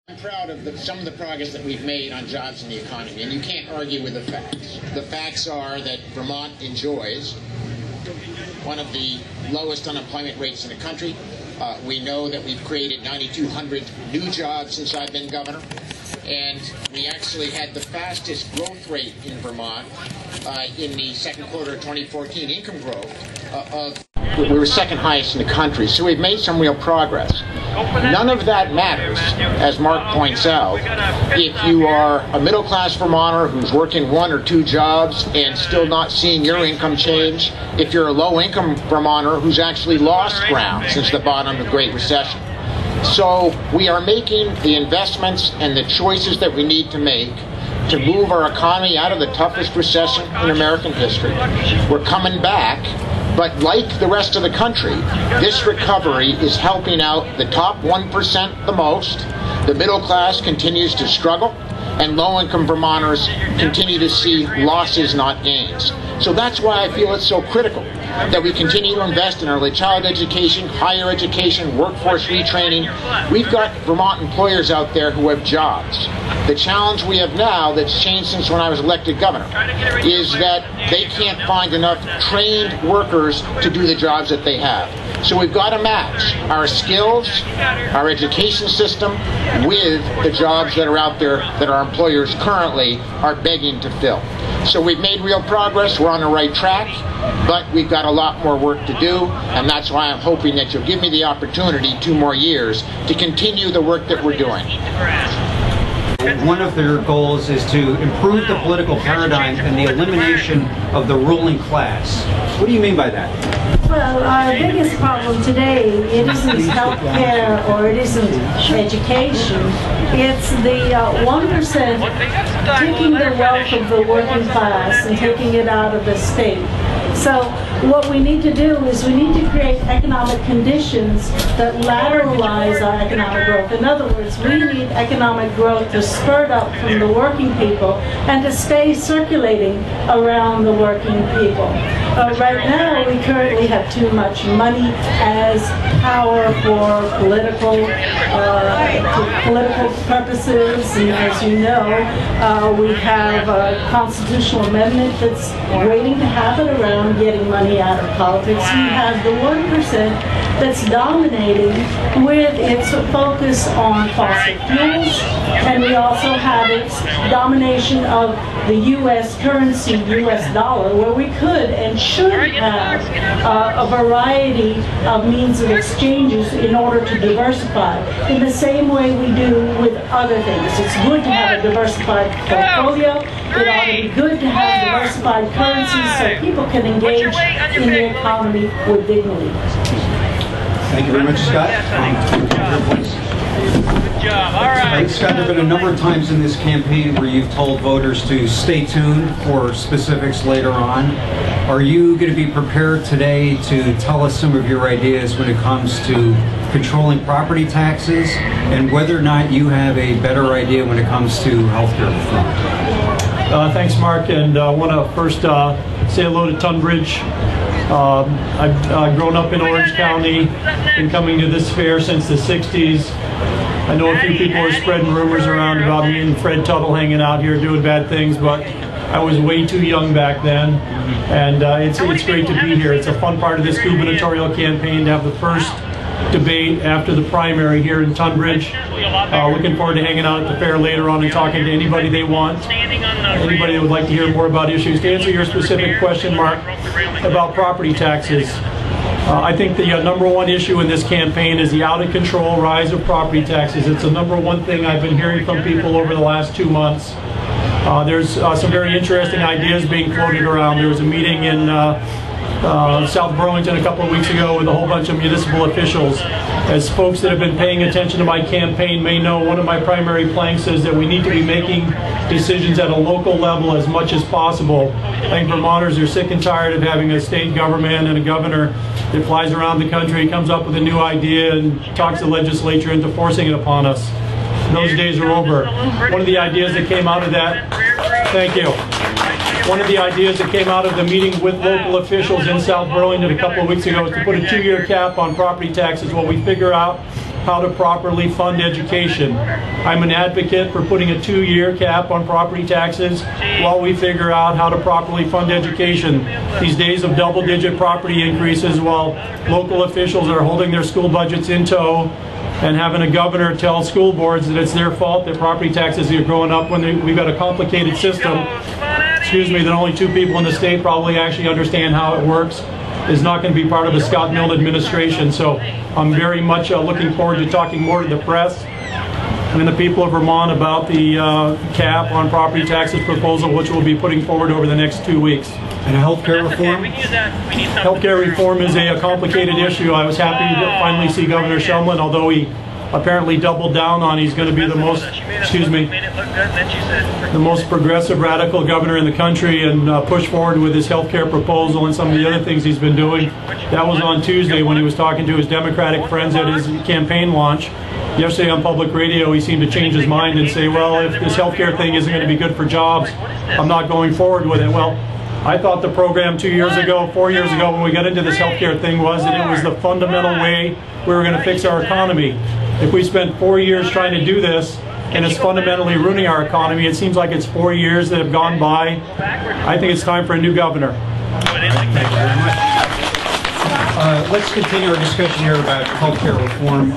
I'm proud of some of the progress that we've made on jobs and the economy, and you can't argue with the facts. The facts are that Vermont enjoys one of the lowest unemployment rates in the country. We know that we've created 9,200 new jobs since I've been governor, and we actually had the fastest growth rate in Vermont in the second quarter of 2014, income growth we were second highest in the country. So we've made some real progress. None of that matters, as Mark points out, if you are a middle-class Vermonter who's working one or two jobs and still not seeing your income change, if you're a low-income Vermonter who's actually lost ground since the bottom of the Great Recession. So we are making the investments and the choices that we need to make to move our economy out of the toughest recession in American history. We're coming back, but like the rest of the country, this recovery is helping out the top 1% the most. The middle class continues to struggle, and low-income Vermonters continue to see losses, not gains. So that's why I feel it's so critical that we continue to invest in early child education, higher education, workforce retraining. We've got Vermont employers out there who have jobs. The challenge we have now that's changed since when I was elected governor is that they can't find enough trained workers to do the jobs that they have. So we've got to match our skills, our education system with the jobs that are out there that our employers currently are begging to fill. So we've made real progress. We're on the right track, but we've got a lot more work to do, and that's why I'm hoping that you'll give me the opportunity 2 more years to continue the work that we're doing. One of their goals is to improve the political paradigm and the elimination of the ruling class. What do you mean by that? Well, our biggest problem today, it isn't health care or it isn't education. It's the 1% taking the wealth of the working class and taking it out of the state. So what we need to do is we need to create economic conditions that lateralize our economic growth. In other words, we need economic growth to spurt up from the working people and to stay circulating around the working people. Right now, we currently have too much money as power for political purposes, and as you know, we have a constitutional amendment that's waiting to happen around getting money out of politics. We have the 1% that's dominating with its focus on fossil fuels, and we also have its domination of the U.S. currency, U.S. dollar, where we could and should have a variety of means of exchanges in order to diversify, in the same way we do with other things. It's good to have a diversified portfolio. It ought to be good to have diversified currencies so people can engage in the economy with dignity. Thank you very much, Scott. Good job. All right. Scott, there have been a number of times in this campaign where you've told voters to stay tuned for specifics later on. Are you going to be prepared today to tell us some of your ideas when it comes to controlling property taxes and whether or not you have a better idea when it comes to health care reform? Thanks, Mark, and I want to first say hello to Tunbridge. I've grown up in Orange County, been coming to this fair since the 60s. I know a few people are spreading rumors around about me and Fred Tuttle hanging out here doing bad things, but I was way too young back then, and it's great to be here. It's a fun part of this gubernatorial campaign to have the first debate after the primary here in Tunbridge. Looking forward to hanging out at the fair later on and talking to anybody they want, anybody that would like to hear more about issues. To answer your specific question, Mark, about property taxes, I think the number one issue in this campaign is the out-of-control rise of property taxes. It's the number one thing I've been hearing from people over the last 2 months. There's some very interesting ideas being floated around. There was a meeting in South Burlington a couple of weeks ago with a whole bunch of municipal officials. As folks that have been paying attention to my campaign may know, one of my primary planks is that we need to be making decisions at a local level as much as possible. I think Vermonters are sick and tired of having a state government and a governor that flies around the country, comes up with a new idea and talks the legislature into forcing it upon us. Those days are over. One of the ideas that came out of that, thank you. One of the ideas that came out of the meeting with local officials in South Burlington a couple of weeks ago is to put a 2-year cap on property taxes while we figure out how to properly fund education. I'm an advocate for putting a 2-year cap on property taxes while we figure out how to properly fund education. These days of double-digit property increases while local officials are holding their school budgets in tow and having a governor tell school boards that it's their fault that property taxes are going up when we've got a complicated system, that only 2 people in the state probably actually understand how it works, is not going to be part of the Scott Milne administration. So I'm very much looking forward to talking more to the press and the people of Vermont about the cap on property taxes proposal, which we'll be putting forward over the next 2 weeks. And healthcare reform? Healthcare reform is a complicated issue. I was happy to finally see Governor Shumlin, although he apparently doubled down on he's going to be the most, the most progressive radical governor in the country, and push forward with his healthcare proposal and some of the other things he's been doing. That was on Tuesday when he was talking to his Democratic friends at his campaign launch. Yesterday on public radio, he seemed to change his mind and say, well, if this healthcare thing isn't going to be good for jobs, I'm not going forward with it. Well, I thought the program 4 years ago, when we got into this healthcare thing, was that it was the fundamental way we were going to fix our economy. If we spent 4 years trying to do this, and it's fundamentally ruining our economy, it seems like it's 4 years that have gone by. I think it's time for a new governor. Thank you very much. Let's continue our discussion here about healthcare reform.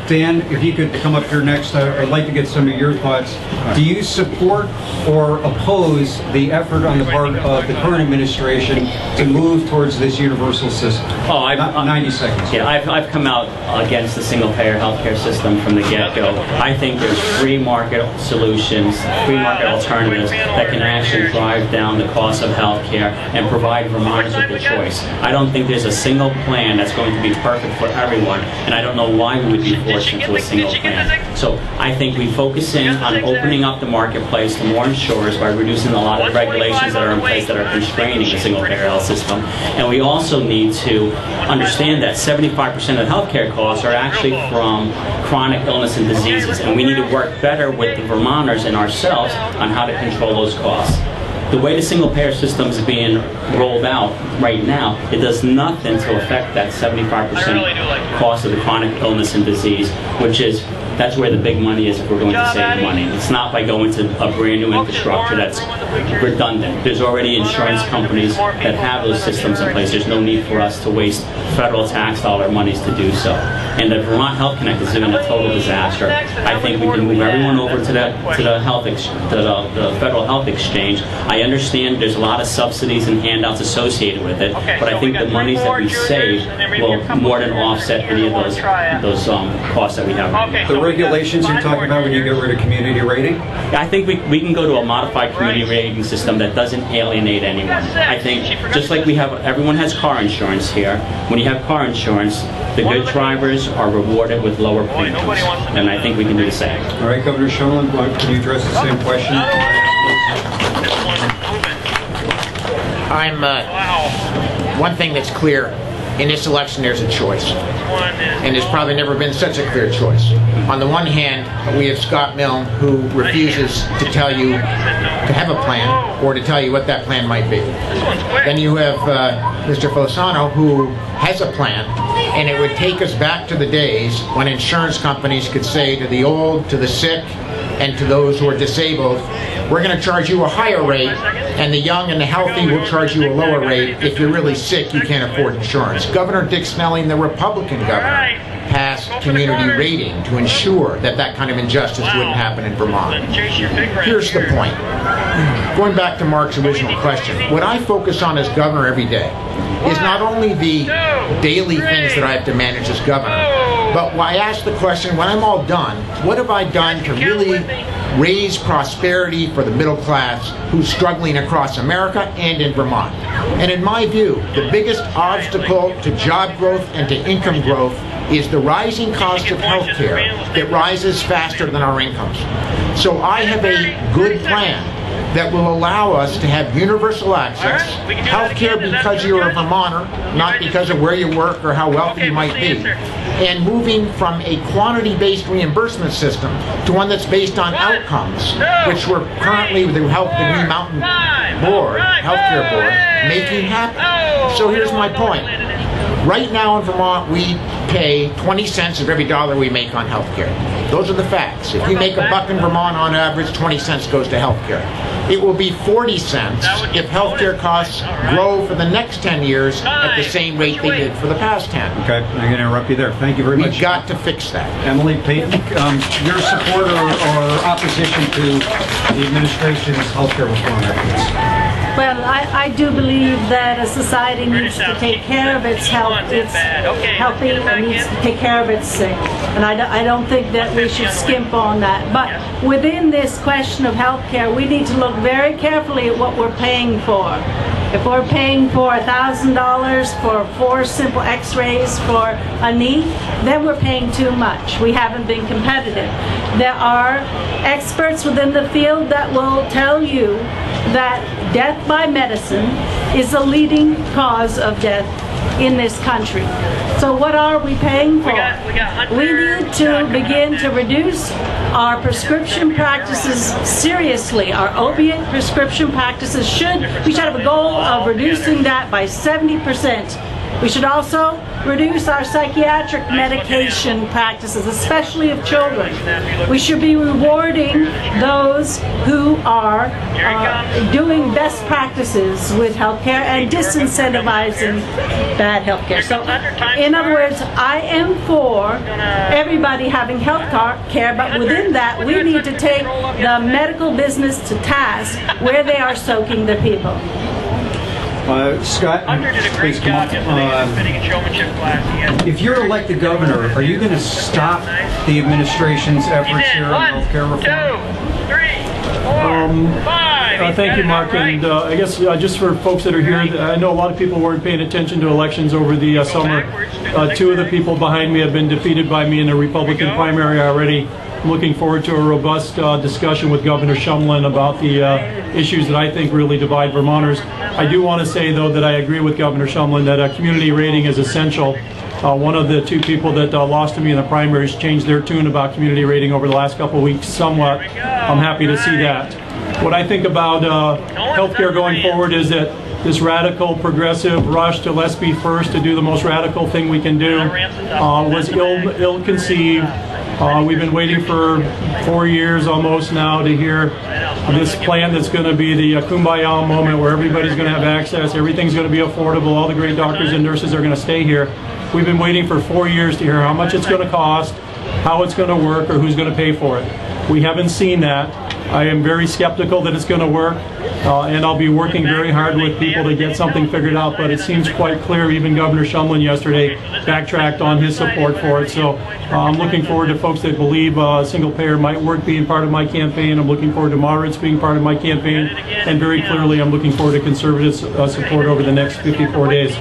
Dan, if you could come up here next, I'd like to get some of your thoughts. Do you support or oppose the effort on the part of the current administration to move towards this universal system? 90 seconds. Yeah, I've come out against the single-payer healthcare system from the get-go. I think there's free market solutions, free market alternatives that can actually drive down the cost of healthcare and provide Vermonters with a choice. I don't think there's a single plan that's going to be perfect for everyone, and I don't know why we would be forced into a single plan. So I think we focus in on opening up the marketplace to more insurers by reducing a lot of the regulations that are in place that are constraining the single-payer health system. And we also need to understand that 75% of healthcare costs are actually from chronic illness and diseases, and we need to work better with the Vermonters and ourselves on how to control those costs. The way the single-payer system is being rolled out right now, it does nothing to affect that 75% cost of the chronic illness and disease, which is, that's where the big money is if we're going to save money. It's not by going to a brand new infrastructure that's redundant. There's already insurance companies that have those systems in place. There's no need for us to waste federal tax dollar monies to do so. And the Vermont Health Connect has been a total disaster. I think we can move everyone over to the federal health exchange. I understand there's a lot of subsidies and handouts associated with it, but I think the monies that we save will more than offset any of those costs that we have. The regulations you're talking about when you get rid of community rating? I think we can go to a modified community rating system that doesn't alienate anyone. I think just like we have, everyone has car insurance here. When you have car insurance, the good drivers are rewarded with lower premiums, and I think we can do the same. All right, Governor Shumlin, can you address the same question? One thing that's clear, in this election there's a choice. And there's probably never been such a clear choice. On the one hand, we have Scott Milne, who refuses to tell you to have a plan or to tell you what that plan might be. Then you have Mr. Fasano, who has a plan, and it would take us back to the days when insurance companies could say to the old, to the sick, and to those who are disabled, we're going to charge you a higher rate, and the young and the healthy will charge you a lower rate. If you're really sick, you can't afford insurance. Governor Dick Snelling, the Republican governor, passed community rating to ensure that that kind of injustice wouldn't happen in Vermont. Here's the point. Going back to Mark's original question, what I focus on as governor every day is not only the daily things that I have to manage as governor, but I ask the question, when I'm all done, what have I done to really raise prosperity for the middle class who's struggling across America and in Vermont? And in my view, the biggest obstacle to job growth and to income growth is the rising cost of health care that rises faster than our incomes. So I have a good plan that will allow us to have universal access, health care because you're a Vermonter, not because of where you work or how wealthy you might be, and moving from a quantity-based reimbursement system to one that's based on outcomes, which we're currently, with the help of the Green Mountain Board, Healthcare Board, making happen. So here's my point. Right now in Vermont, we pay 20 cents of every dollar we make on healthcare. Those are the facts. If you make a buck in Vermont on average, 20 cents goes to healthcare. It will be 40 cents if healthcare costs grow for the next 10 years at the same rate they did for the past 10. Okay, I'm going to interrupt you there. Thank you very much. We've got to fix that. Emily Payton, your support or opposition to the administration's healthcare reform efforts? Well, I do believe that a society needs to take care of its health, its healthy, and needs to take care of its sick. And I don't think that we should skimp on that. But within this question of health care, we need to look very carefully at what we're paying for. If we're paying for $1,000 for 4 simple x-rays for a knee, then we're paying too much. We haven't been competitive. There are experts within the field that will tell you that death by medicine is the leading cause of death in this country. So what are we paying for? We need to begin to reduce our prescription practices seriously. Our opiate prescription practices we should have a goal of reducing that by 70%. We should also reduce our psychiatric medication practices, especially of children. We should be rewarding those who are doing best practices with healthcare and disincentivizing bad healthcare. So, in other words, I am for everybody having health care, but within that, we need to take the medical business to task where they are soaking the people. Scott, please come up. If you're elected governor, are you going to stop the administration's efforts here on healthcare reform? 2, 3, 4, 5. Thank you, Mark. And I guess just for folks that are here, I know a lot of people weren't paying attention to elections over the summer. 2 of the people behind me have been defeated by me in the Republican primary already. I'm looking forward to a robust discussion with Governor Shumlin about the issues that I think really divide Vermonters. I do want to say, though, that I agree with Governor Shumlin that a community rating is essential. One of the 2 people that lost to me in the primaries changed their tune about community rating over the last couple of weeks somewhat. I'm happy to see that. What I think about healthcare going forward is that this radical progressive rush to let's be first to do the most radical thing we can do was ill-conceived. We've been waiting for 4 years almost now to hear this plan that's going to be the kumbaya moment where everybody's going to have access, everything's going to be affordable, all the great doctors and nurses are going to stay here. We've been waiting for 4 years to hear how much it's going to cost, how it's going to work, or who's going to pay for it. We haven't seen that. I am very skeptical that it's going to work, and I'll be working very hard with people to get something figured out, but it seems quite clear, even Governor Shumlin yesterday backtracked on his support for it. So I'm looking forward to folks that believe single payer might work being part of my campaign. I'm looking forward to moderates being part of my campaign, and very clearly I'm looking forward to conservative support over the next 54 days.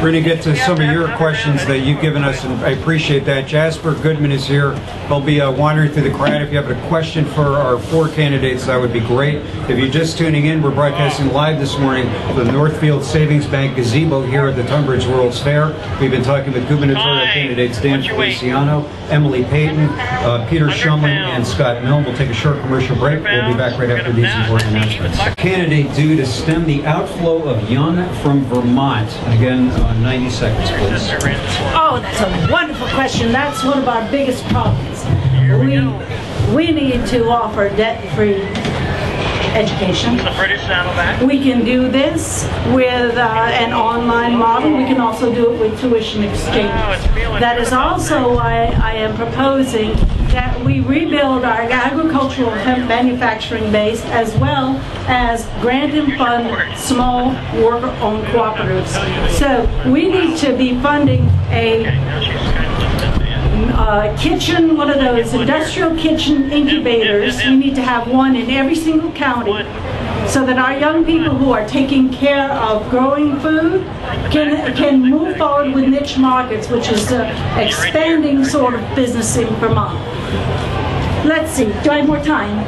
We're going to get to some of your questions that you've given us, and I appreciate that. Jasper Goodman is here. He'll be wandering through the crowd. If you have a question for our 4 candidates, that would be great. If you're just tuning in, we're broadcasting live this morning from the Northfield Savings Bank gazebo here at the Tunbridge World's Fair. We've been talking with gubernatorial candidates Dan Feliciano, Emily Payton, Peter Shumlin, and Scott Milne. We'll take a short commercial break. We'll be back right after these important announcements. Candidate due to stem the outflow of young from Vermont. Again, 90 seconds, please. Oh, that's a wonderful question. That's one of our biggest problems. We need to offer debt-free education. We can do this with an online model. We can also do it with tuition exchange. That is also why I am proposing that we rebuild our agricultural hemp manufacturing base, as well as grant and fund small worker-owned cooperatives. So we need to be funding a kitchen, one of those industrial kitchen incubators. We need to have one in every single county, so that our young people who are taking care of growing food can move forward with niche markets, which is the expanding sort of business in Vermont. let's see, do I have more time?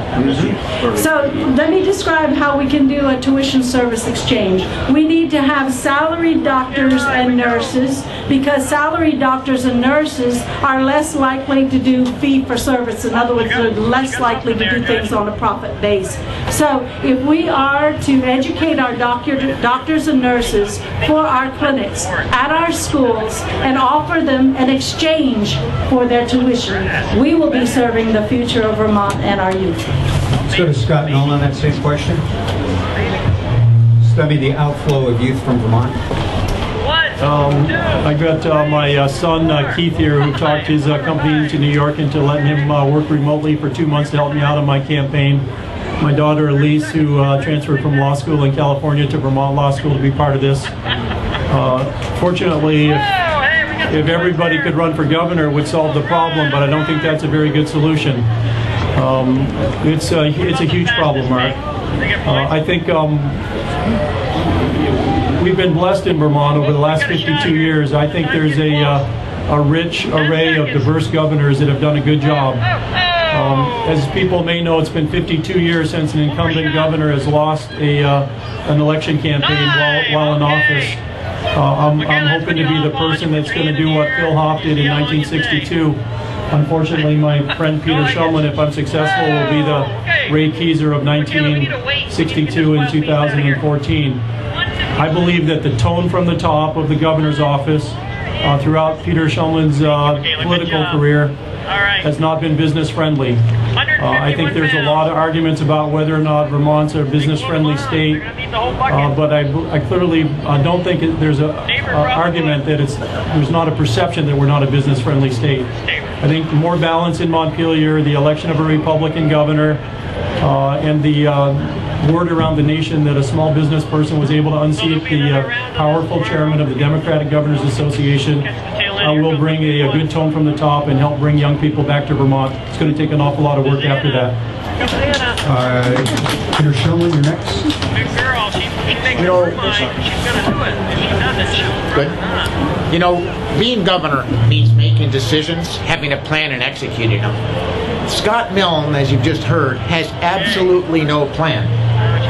So let me describe how we can do a tuition service exchange. We need to have salaried doctors and nurses, because salaried doctors and nurses are less likely to do fee for service. In other words, they're less likely to do things on a profit base. So if we are to educate our doctors and nurses for our clinics at our schools and offer them an exchange for their tuition, we will be serving the future of Vermont and our youth. Let's go to Scott Milne on that same question. Study the outflow of youth from Vermont. I got my son Keith here, who talked his company into New York into letting him work remotely for 2 months to help me out on my campaign. My daughter Elise, who transferred from law school in California to Vermont Law School to be part of this. Fortunately, if everybody could run for governor, it would solve the problem, but I don't think that's a very good solution. It's a huge problem, Mark. I think we've been blessed in Vermont over the last 52 years. I think there's a rich array of diverse governors that have done a good job. As people may know, it's been 52 years since an incumbent governor has lost an election campaign while in office. I'm hoping to be the person that's going to do what Phil Hoff did in 1962. Unfortunately, my friend Peter Shumlin, if I'm successful, will be the Ray Keezer of 1962 and 2014. I believe that the tone from the top of the governor's office throughout Peter Shumlin's political career has not been business friendly. I think there's a lot of arguments about whether or not Vermont's a business friendly state, but I clearly don't think there's an argument that there's not a perception that we're not a business friendly state. I think more balance in Montpelier, the election of a Republican governor, and the word around the nation that a small business person was able to unseat the powerful chairman of the Democratic Governors Association will bring a good tone from the top and help bring young people back to Vermont. It's going to take an awful lot of work after that. Peter Shumlin, you're next. You know, good. You know, being governor means making decisions, having a plan, and executing them. Scott Milne, as you've just heard, has absolutely no plan.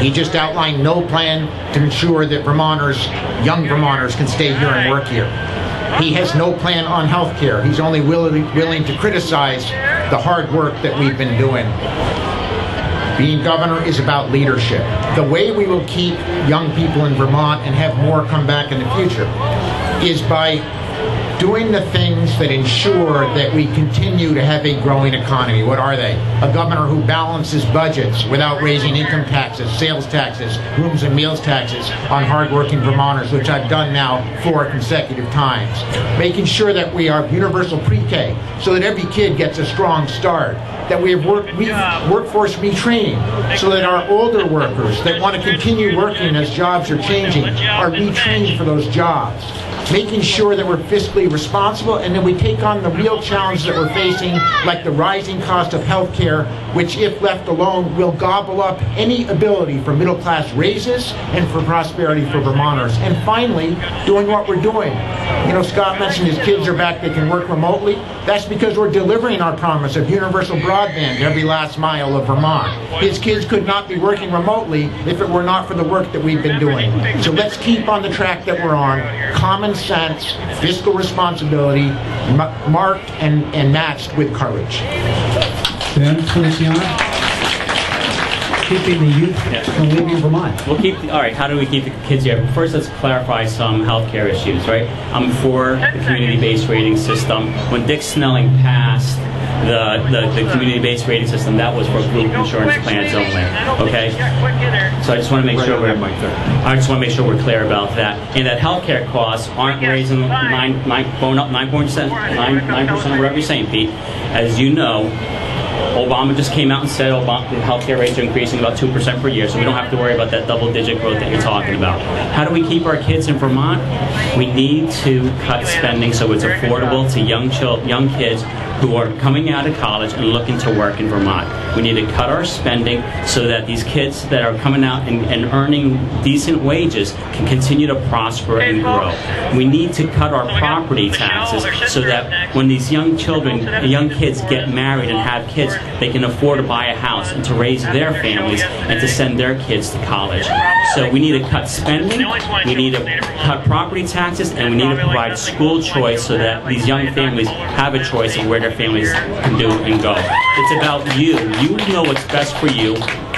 He just outlined no plan to ensure that Vermonters, young Vermonters, can stay here and work here. He has no plan on health care. He's only willing to criticize the hard work that we've been doing. Being governor is about leadership. The way we will keep young people in Vermont and have more come back in the future is by doing the things that ensure that we continue to have a growing economy. What are they? A governor who balances budgets without raising income taxes, sales taxes, rooms and meals taxes on hardworking Vermonters, which I've done now 4 consecutive times. Making sure that we have universal pre-K so that every kid gets a strong start. That we have workforce retraining so that our older workers that want to continue working as jobs are changing are retrained for those jobs. Making sure that we're fiscally responsible and that we take on the real challenges that we're facing, like the rising cost of health care, which, if left alone, will gobble up any ability for middle-class raises and for prosperity for Vermonters. And finally, doing what we're doing. You know, Scott mentioned his kids are back, they can work remotely. That's because we're delivering our promise of universal broadband to every last mile of Vermont. His kids could not be working remotely if it were not for the work that we've been doing. So let's keep on the track that we're on. Common sense, fiscal responsibility, marked and matched with courage. Ben Feliciano, keeping the youth from leaving Vermont. We'll keep, all right, how do we keep the kids here? First, let's clarify some healthcare issues, right? I'm for the community-based rating system. When Dick Snelling passed the community-based rating system, that was for group insurance plans only, okay? So I just want to make sure we're clear about that. And that healthcare costs aren't raising going up 9%, whatever you're saying, Pete. As you know, Obama just came out and said the healthcare rates are increasing about 2% per year, so we don't have to worry about that double-digit growth that you're talking about. How do we keep our kids in Vermont? We need to cut spending so it's affordable to young kids who are coming out of college and looking to work in Vermont. We need to cut our spending so that these kids that are coming out and earning decent wages can continue to prosper and grow. We need to cut our property taxes so that when these young kids get married and have kids, they can afford to buy a house and to raise their families and to send their kids to college. So we need to cut spending, we need to cut property taxes, and we need to provide school choice so that these young families have a choice of where their families can do and go. It's about you. You know what's best for you,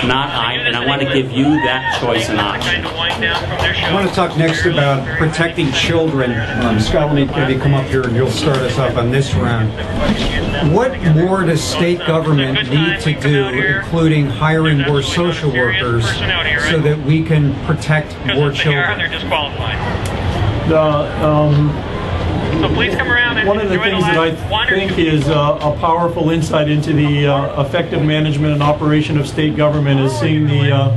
not I, and I want to give you that choice and option. I want to talk next about protecting children. Scott, let me maybe come up here and you'll start us off on this round. What more does state government need to do, including hiring more social workers, so that we can protect more children? So please come around and one of the things that I think is a powerful insight into the effective management and operation of state government is seeing the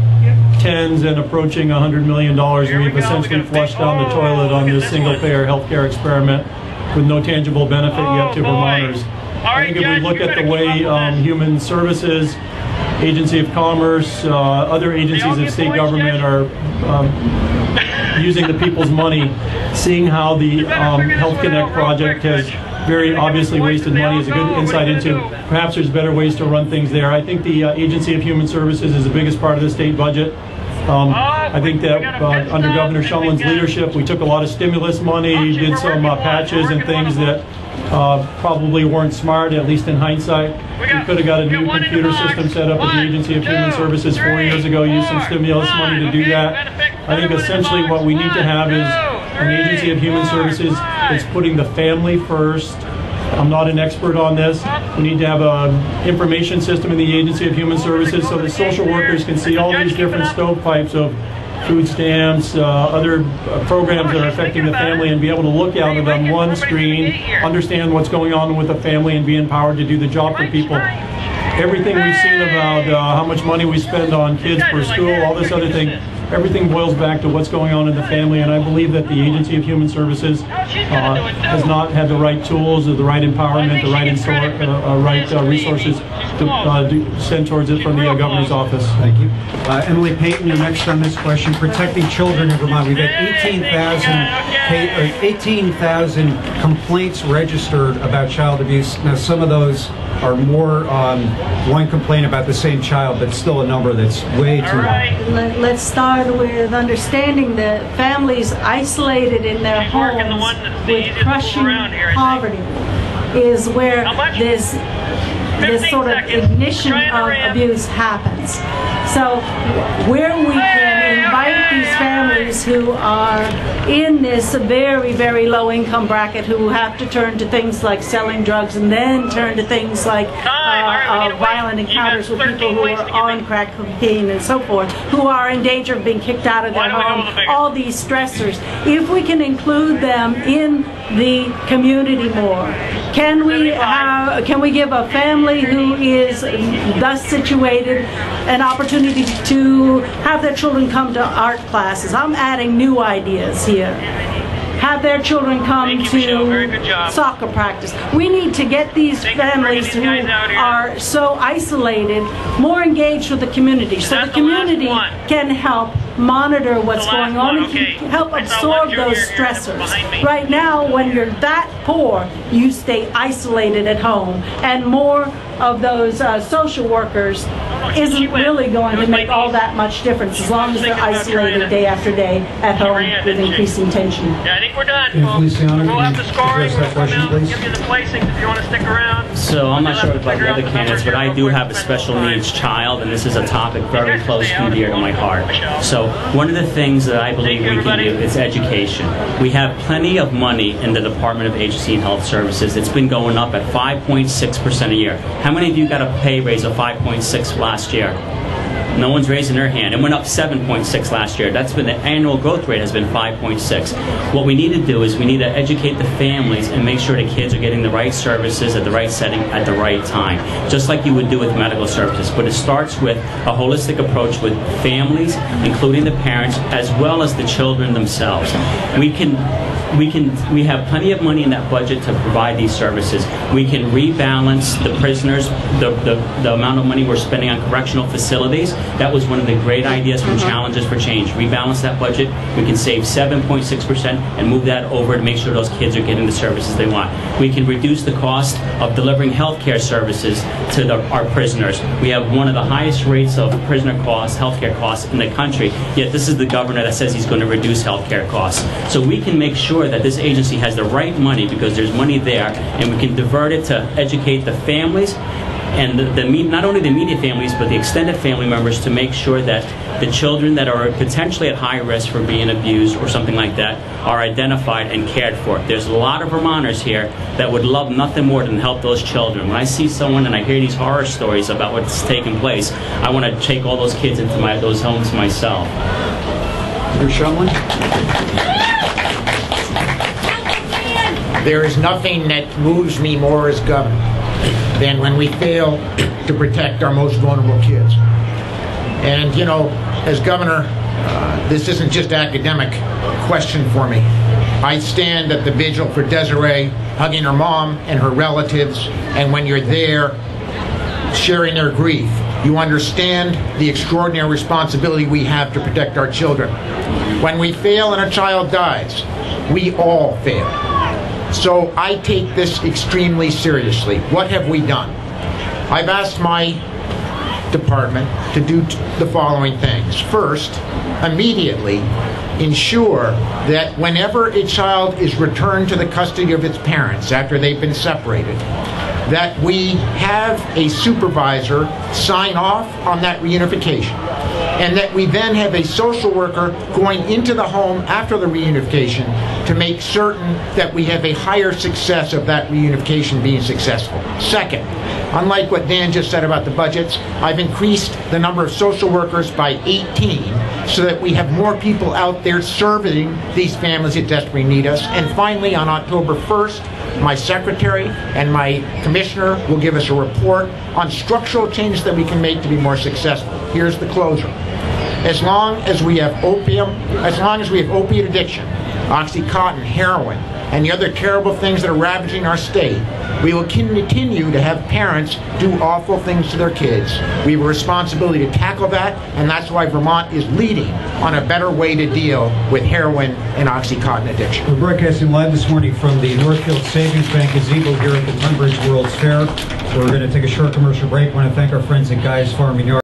tens and approaching $100 million we've essentially flushed down the toilet on this single-payer healthcare experiment with no tangible benefit yet to Vermonters. I think if we look at the way Human Services, Agency of Commerce, other agencies of state government are using the people's money, seeing how the Health Connect project has very obviously wasted money is a good insight into perhaps there's better ways to run things there. I think the Agency of Human Services is the biggest part of the state budget. I think that under Governor Shumlin's leadership, we took a lot of stimulus money, did some patches and things that probably weren't smart, at least in hindsight. We could have got a new computer system set up at the Agency of Human Services 4 years ago, used some stimulus money to do that. I think essentially what we need to have is an Agency of Human Services that's putting the family first. I'm not an expert on this. We need to have an information system in the Agency of Human Services so that social workers can see all these different stovepipes of food stamps, other programs that are affecting the family, and be able to look at it on one screen, understand what's going on with the family, and be empowered to do the job for people. Everything we've seen about how much money we spend on kids per school, all this other thing, everything boils back to what's going on in the family, and I believe that the Agency of Human Services has not had the right tools, or the right empowerment, the right resources to send towards it from the governor's office. Thank you. Emily Payton, you're next on this question. Protecting children in Vermont. We've had 18,000 complaints registered about child abuse. Now, some of those are more one complaint about the same child, but still a number that's way too high. Let's start with understanding that families isolated in their homes with crushing poverty is where this sort of ignition of abuse happens. So where we can invite these families who are in this very, very low income bracket, who have to turn to things like selling drugs and then turn to things like violent encounters with people who are on crack cocaine and so forth, who are in danger of being kicked out of their home, all these stressors. If we can include them in the community more, can we give a family who is thus situated an opportunity to have their children come to art classes? I'm adding new ideas here. Have their children come to soccer practice. We need to get these families who are so isolated more engaged with the community, so the community can help monitor what's going on and help absorb those stressors. Right now, when you're that poor, you stay isolated at home, and more of those social workers isn't really going to make all that much difference as long as they're isolated day after day at home with increasing tension. Yeah, I think we're done. We'll have the scoring. We'll come out and give you the placings if you want to stick around. So I'm not sure about the other candidates, but I do have a special needs child, and this is a topic very close and dear to my heart. So one of the things that I believe we can do is education. We have plenty of money in the Department of Agency and Health Services. It's been going up at 5.6% a year. How many of you got a pay raise of 5.6 last year? No one's raising their hand. It went up 7.6 last year. That's been the annual growth rate has been 5.6. What we need to do is we need to educate the families and make sure the kids are getting the right services at the right setting at the right time, just like you would do with medical services. But it starts with a holistic approach with families, including the parents, as well as the children themselves. We can we have plenty of money in that budget to provide these services. We can rebalance the prisoners, the amount of money we're spending on correctional facilities. That was one of the great ideas from Challenges for Change. Rebalance that budget. We can save 7.6% and move that over to make sure those kids are getting the services they want. We can reduce the cost of delivering health care services to our prisoners. We have one of the highest rates of prisoner costs, health care costs in the country, yet this is the governor that says he's going to reduce health care costs. So we can make sure that this agency has the right money, because there's money there, and we can divert it to educate the families and not only the immediate families but the extended family members, to make sure that the children that are potentially at high risk for being abused or something like that are identified and cared for. There's a lot of Vermonters here that would love nothing more than help those children. When I see someone and I hear these horror stories about what's taking place, I want to take all those kids into those homes myself. Mr. Shumlin? There is nothing that moves me more as governor than when we fail to protect our most vulnerable kids. And, you know, as governor, this isn't just academic question for me. I stand at the vigil for Desiree, hugging her mom and her relatives, and when you're there, sharing their grief, you understand the extraordinary responsibility we have to protect our children. When we fail and a child dies, we all fail. So I take this extremely seriously. What have we done? I've asked my department to do the following things. First, immediately ensure that whenever a child is returned to the custody of its parents after they've been separated, that we have a supervisor sign off on that reunification, and that we then have a social worker going into the home after the reunification to make certain that we have a higher success of that reunification being successful. Second, unlike what Dan just said about the budgets, I've increased the number of social workers by 18 so that we have more people out there serving these families that desperately need us. And finally, on October 1st, my secretary and my commissioner will give us a report on structural changes that we can make to be more successful. Here's the closer. As long as we have opiate addiction, OxyContin, heroin, and the other terrible things that are ravaging our state, we will continue to have parents do awful things to their kids. We have a responsibility to tackle that, and that's why Vermont is leading on a better way to deal with heroin and OxyContin addiction. We're broadcasting live this morning from the Northfield Savings Bank gazebo here at the Tunbridge World's Fair. We're going to take a short commercial break. I want to thank our friends at Guy's Farm and Yard.